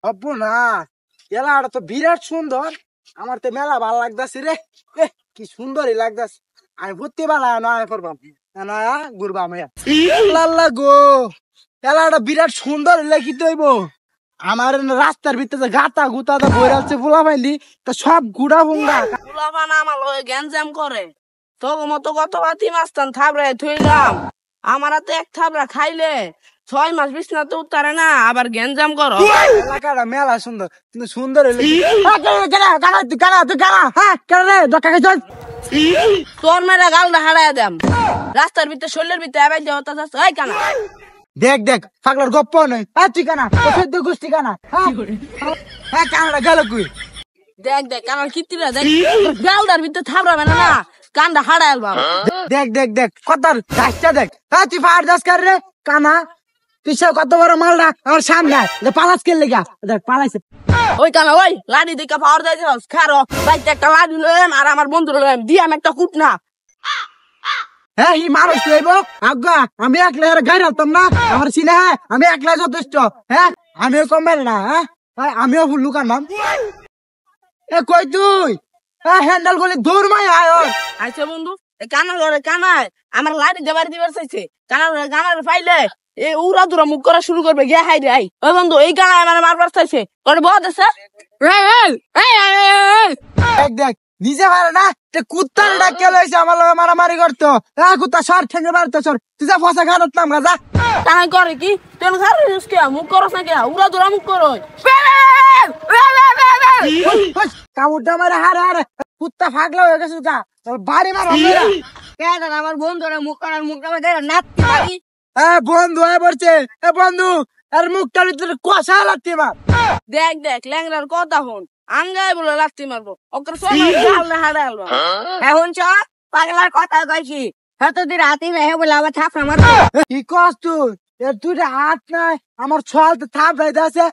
হব না এলাকাটা তো বিরাট সুন্দর। আমার তো মেলা ভালো লাগতাছে রে। কি সুন্দরই লাগতাছে। আমি ভর্তি বালা নয় করবাম না ঘুরবাম। আল্লাহ গো, এলাকাটা বিরাট সুন্দর লাগি তৈব। আমার রাস্তার ভিতরে গাতা গুতা বই আছে ফুলা পাইলি তা সব গুড়া ভুঙ্গা ফুলাবান আমার গ্যাঞ্জাম করে। তোর মতো কত বাতি মাস্তান থাবড়ায় থইলাম, আমার হাতে এক থাবড়া খাইলে 6 মাস বিছনাতে উত্তারে না, আবার গ্যাঞ্জাম করো। এলাকাটা মেলা সুন্দর কিন্তু সুন্দর তোর মেয়েরা গালটা হারাই দেম রাস্তার ভিতরে শরীরের ভিতরে আবার দেওয়া ওই কানা। দেখ দেখ পাগলার গপ্প নয়। তুই কানা গোষ্ঠী কানা হ্যাঁ কানাডা গেল কুই। দেখ দেখ কানার কীর্তিরা দেখ, গালটার ভিতরে থাবড়াবে না না, কানটা হারাই আলবাম। দেখ দেখ দেখ কথার গাছটা দেখ। তুই ফায়ার দাস কর রে কানা, তুই সব কত বড় মালটা আমার সামনে পালাস কে লেগা দেখ পালাইছে। ওই কানা ওই লাডি দিকে পাওয়ার যাইছে খারো বাইতে একটা লাডি লইম আর আমার বন্ধু লইম দিয়াম একটা কুট না। হ্যাঁ ই মানুষ লইব আজ্ঞা, আমি একলা গাড়ি হতাম না আমার ছিল। হ্যাঁ আমি একলা যথেষ্ট। হ্যাঁ আমিও কমেন না। হ্যাঁ আমিও লুকান নাম। এ কই তুই হ্যান্ডেল গলি দৌড় মাই আয়। আচ্ছা বন্ধু কানার ঘরে কানায় আমার লাডি দেবার দিবার চাইছে। কানার গানার পাইলে এ উড়া দুরা মুখ করা শুরু করবে গে হাই রে। ওই বন্ধু এই গানায় আমার মারবার চাইছে তোর বহুত আছে। দেখ দেখ নিজে পারে না কুত্তার ডাকে লইছে আমার লগে মারামারি করতো। কুত্তা সর ঠেঙ্গে মারতো সর তুই যা ফসা খানত নাম গাজা। তাই করে কি তুই খারিস কে মুখ করছ না কে উড়া দুরা মুখ করো। কামুরটা মারে হারে হারে কুত্তা ফাগলা হয়ে গেছে যা তোর বাড়ি মার কেন আমার বন্ধুরা মুখ করার মুখটা নাচতে পারি। বন্ধু হয়ে পড়ছে। বন্ধু আর মুখটার ভিতরে কষা লাগতে মার। দেখ দেখ ল্যাংড়ার কথা হন আঙ্গাই বলে লাগতে মারবো ওকে সবাই হাড়ে আলবো। এখন চ পাগলার কথা কইছি এতদিন রাতি মেহে বলে আবার থাপ আমার কি কস তুই এর দুইটা হাত নাই আমার ছল তো থাপ যাইতে আছে।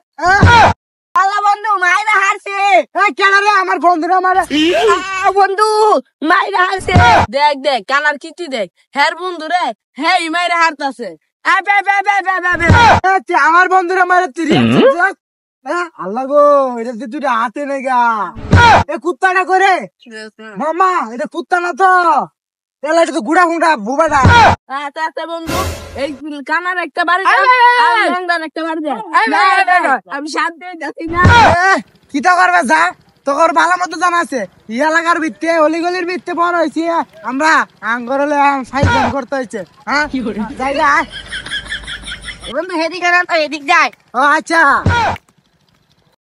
আল্লাহ বন্ধু মাইরা হারছে। কেন রে আমার বন্ধুরা মারে বন্ধু মাইরা হারছে। দেখ দেখ কানার কীর্তি দেখ হ্যার বন্ধু রে হ্যাঁ মাইরা হারতাছে। আমার বন্ধুরা মারে তুই আল্লাহ গো এটা দুইটা হাতে নেই গা। এ কুত্তাটা করে মামা এটা কুত্তা না তো এটা তো গুড়া গুড়া বুবাটা। বন্ধু এই কানার একটা বাড়ি একটা বাড়ি আমি শান্তি যাচ্ছি না। কিতা করবে যা তোর ভালো মতো জানা আছে এলাকার ভিত্তে অলিগলির ভিত্তে বড় হয়েছি আমরা আঙ্গরলে ফাইজান করতে হয়েছে। হ্যাঁ যাই যা বন্ধু হেদিক এদিক যায়। ও আচ্ছা